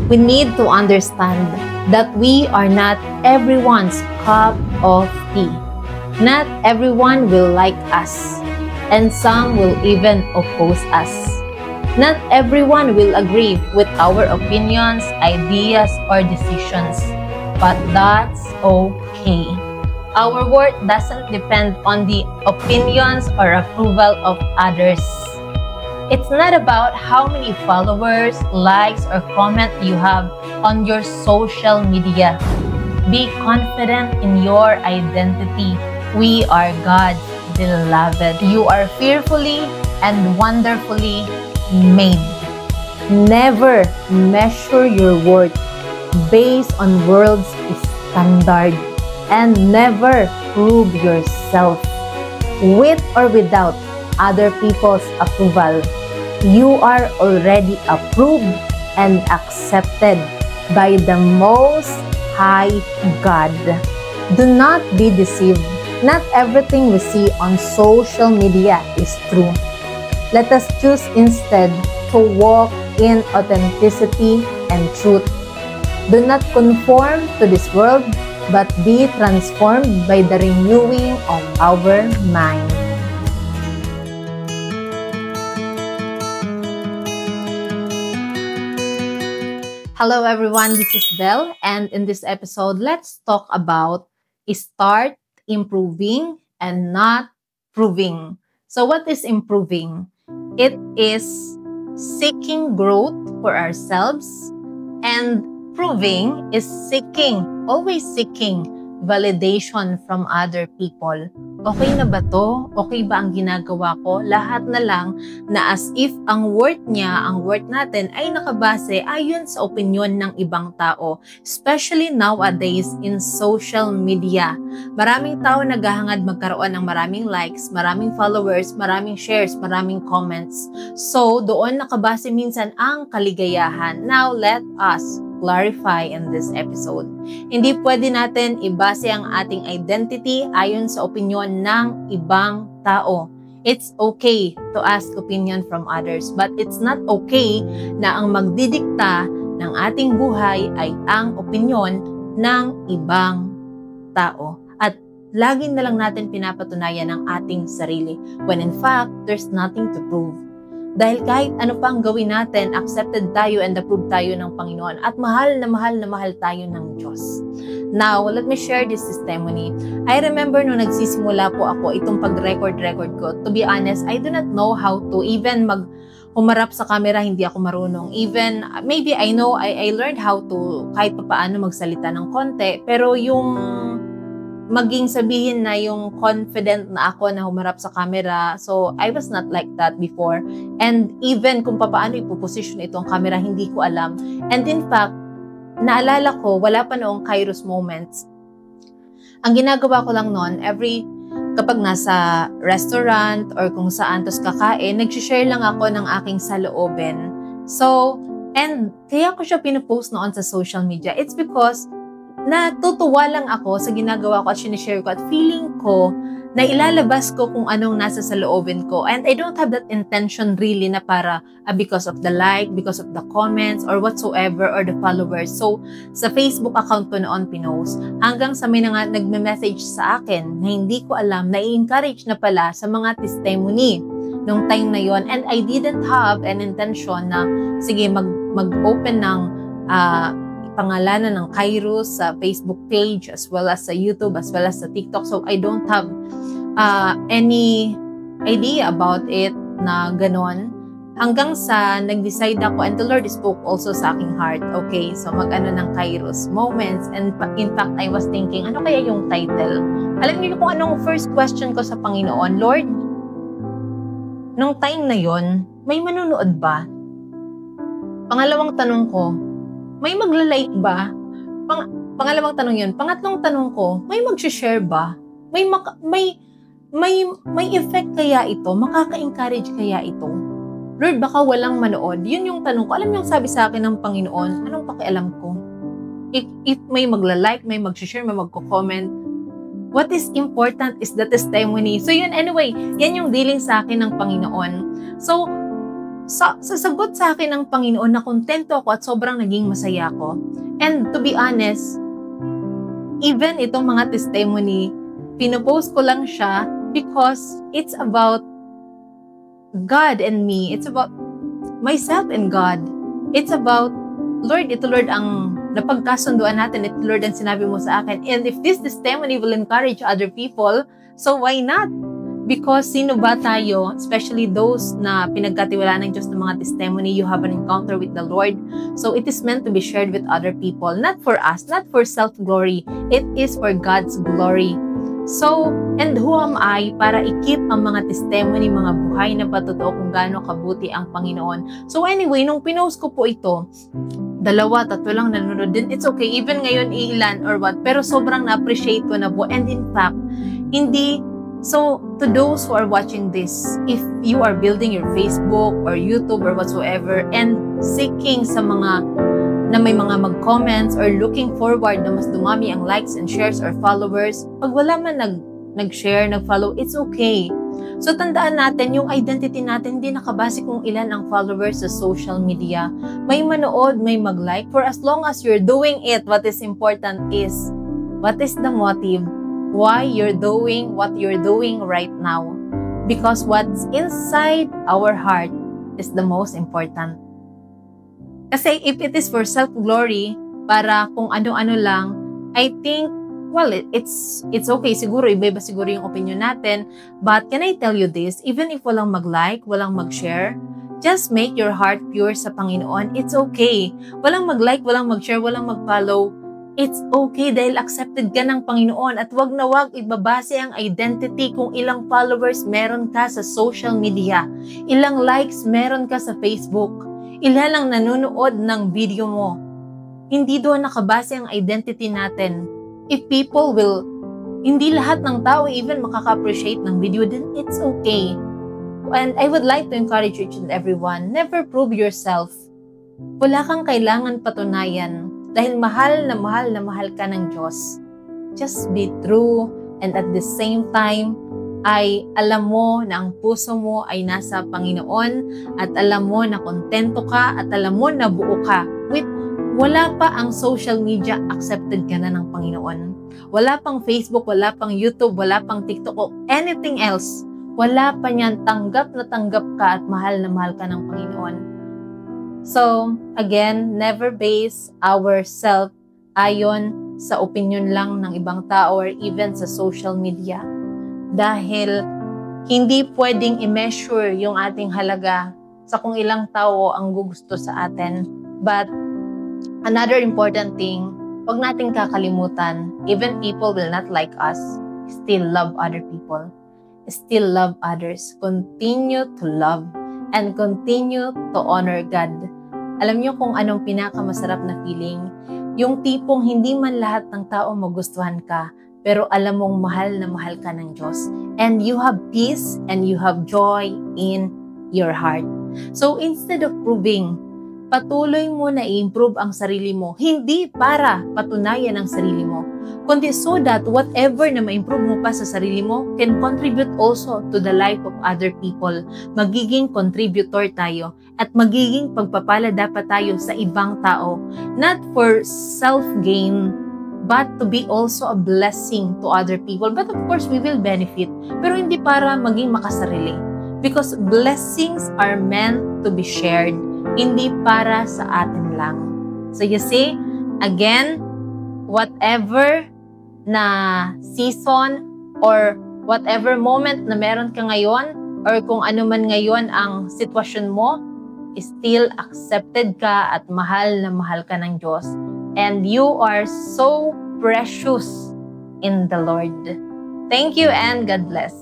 We need to understand that we are not everyone's cup of tea. Not everyone will like us, and some will even oppose us. Not everyone will agree with our opinions, ideas, or decisions, but that's okay. Our worth doesn't depend on the opinions or approval of others. It's not about how many followers, likes, or comments you have on your social media. Be confident in your identity. We are God's beloved. You are fearfully and wonderfully made. Never measure your worth based on world's standard, and never prove yourself with or without other people's approval. You are already approved and accepted by the Most High God. Do not be deceived. Not everything we see on social media is true. Let us choose instead to walk in authenticity and truth. Do not conform to this world, but be transformed by the renewing of our mind. Hello everyone, this is Belle, and in this episode, let's talk about start improving and not proving. So what is improving? It is seeking growth for ourselves, and proving is always seeking validation from other people. Okay na ba to? Okay ba ang ginagawa ko? Lahat na lang na as if ang worth natin ay nakabase ayon sa opinyon ng ibang tao. Especially nowadays in social media. Maraming tao naghahangad magkaroon ng maraming likes, maraming followers, maraming shares, maraming comments. So, doon nakabase minsan ang kaligayahan. Now, let us clarify in this episode. Hindi pwede natin ibase ang ating identity ayon sa opinyon ng ibang tao. It's okay to ask opinion from others, but it's not okay na ang magdidikta ng ating buhay ay ang opinyon ng ibang tao. At lagi na lang natin pinapatunayan ang ating sarili when in fact, there's nothing to prove. Dahil kahit ano pang gawin natin, accepted tayo and approved tayo ng Panginoon. At mahal na mahal tayo ng Diyos. Now, let me share this testimony. I remember nung nagsisimula po ako itong pag-record ko. To be honest, I do not know how to even humarap sa camera, hindi ako marunong. Even, maybe I know, I learned how to kahit paano magsalita ng konti. Pero yung maging sabihin na yung confident na ako na humarap sa camera. So, I was not like that before. And even kung paano ipoposition itong camera, hindi ko alam. And in fact, naalala ko, wala pa noong Kairos moments. Ang ginagawa ko lang noon, kapag nasa restaurant or kung saan tos kakain, nag-share lang ako ng aking saloobin. So, and kaya ko siya pinopost noon sa social media. It's because natutuwa lang ako sa ginagawa ko at sinishare ko at feeling ko na ilalabas ko kung anong nasa sa loobin ko. And I don't have that intention really na para because of the like, because of the comments, or whatsoever, or the followers. So, sa Facebook account ko noon pinost, hanggang sa may nagme-message sa akin na hindi ko alam, na i-encourage na pala sa mga testimony nung time na yon. And I didn't have an intention na, sige, mag-open ng pangalanan ng Kairos sa Facebook page as well as sa YouTube as well as sa TikTok. So, I don't have any idea about it na ganon. Hanggang sa nag-decide ako and the Lord spoke also sa aking heart. Okay, so mag-ano ng Kairos moments. And in fact, I was thinking, ano kaya yung title? Alam niyo kung anong first question ko sa Panginoon? Lord, nung time na yon, may manunood ba? Pangalawang tanong ko, may magla-like ba? Pangalawang tanong yun. Pangatlong tanong ko, may mag-share ba? May effect kaya ito? Makaka-encourage kaya ito? Lord, baka walang manood. Yun yung tanong ko. Alam yung sabi sa akin ng Panginoon, anong pakialam ko? If may magla-like, may mag-share, may magko-comment, what is important is the testimony. So yun, anyway, yan yung dealing sa akin ng Panginoon. So, sasagot sa akin ng Panginoon na kontento ako at sobrang naging masaya ako. And to be honest, even itong mga testimony, pinopost ko lang siya because it's about God and me. It's about myself and God. It's about, Lord, ito Lord ang napagkasunduan natin. Ito Lord ang sinabi mo sa akin. And if this testimony will encourage other people, so why not? Because sino ba tayo, especially those na pinagkatiwalaan ng Diyos ng mga testimony, you have an encounter with the Lord. So it is meant to be shared with other people. Not for us, not for self-glory. It is for God's glory. So, and who am I para i-keep ang mga testimony, mga buhay na patotoo kung gaano kabuti ang Panginoon. So anyway, nung pinost ko po ito, 2, 3 lang nanonood din. It's okay, even ngayon ilan or what, pero sobrang na-appreciate ko na po. And in fact, so to those who are watching this, if you are building your Facebook or YouTube or whatsoever and seeking sa mga na may mga mag-comments or looking forward na mas dumami ang likes and shares or followers, pag wala man nag-share, nag-follow, it's okay. So tandaan natin, yung identity natin hindi nakabase kung ilan ang followers sa social media. May manood, may mag-like. For as long as you're doing it, what is important is, what is the motive? Why you're doing what you're doing right now? Because what's inside our heart is the most important. Kasi if it is for self-glory, para kung ano-ano lang, I think, well, it's okay. Siguro, iba-iba siguro yung opinion natin. But can I tell you this? Even if walang mag-like, walang mag-share, just make your heart pure sa Panginoon. It's okay. Walang mag-like, walang mag-share, walang mag-follow. It's okay dahil accepted ka ng Panginoon. At wag na wag ibabase ang identity kung ilang followers meron ka sa social media. Ilang likes meron ka sa Facebook. Ilan lang nanonood ng video mo. Hindi doon nakabase ang identity natin. If people will, hindi lahat ng tao even makaka-appreciate ng video, then it's okay. And I would like to encourage each and everyone, never prove yourself. Wala kang kailangan patunayan dahil mahal na mahal ka ng Diyos. Just be true and at the same time, ay alam mo na ang puso mo ay nasa Panginoon at alam mo na kontento ka at alam mo na buo ka. Wala pa ang social media, accepted ka na ng Panginoon. Wala pang Facebook, wala pang YouTube, wala pang TikTok o anything else. Wala pa niyan, tanggap na tanggap ka at mahal na mahal ka ng Panginoon. So, again, never base ourselves ayon sa opinion lang ng ibang tao or even sa social media. Dahil hindi pwedeng i-measure yung ating halaga sa kung ilang tao ang gugusto sa atin. But another important thing, huwag nating kakalimutan, even people will not like us, still love other people, still love others. Continue to love and continue to honor God. Alam niyo kung anong pinakamasarap na feeling? Yung tipong hindi man lahat ng tao magustuhan ka, pero alam mong mahal na mahal ka ng Diyos. And you have peace and you have joy in your heart. So instead of proving, patuloy mo na i-improve ang sarili mo. Hindi para patunayan ang sarili mo, kundi so that whatever na ma-improve mo pa sa sarili mo can contribute also to the life of other people. Magiging contributor tayo at magiging pagpapala dapat tayo sa ibang tao. Not for self-gain, but to be also a blessing to other people. But of course, we will benefit. Pero hindi para maging makasarili. Because blessings are meant to be shared. Hindi para sa atin lang. So you see, again, whatever na season or whatever moment na meron ka ngayon or kung ano man ngayon ang sitwasyon mo, still accepted ka at mahal na mahal ka ng Diyos. And you are so precious in the Lord. Thank you and God bless.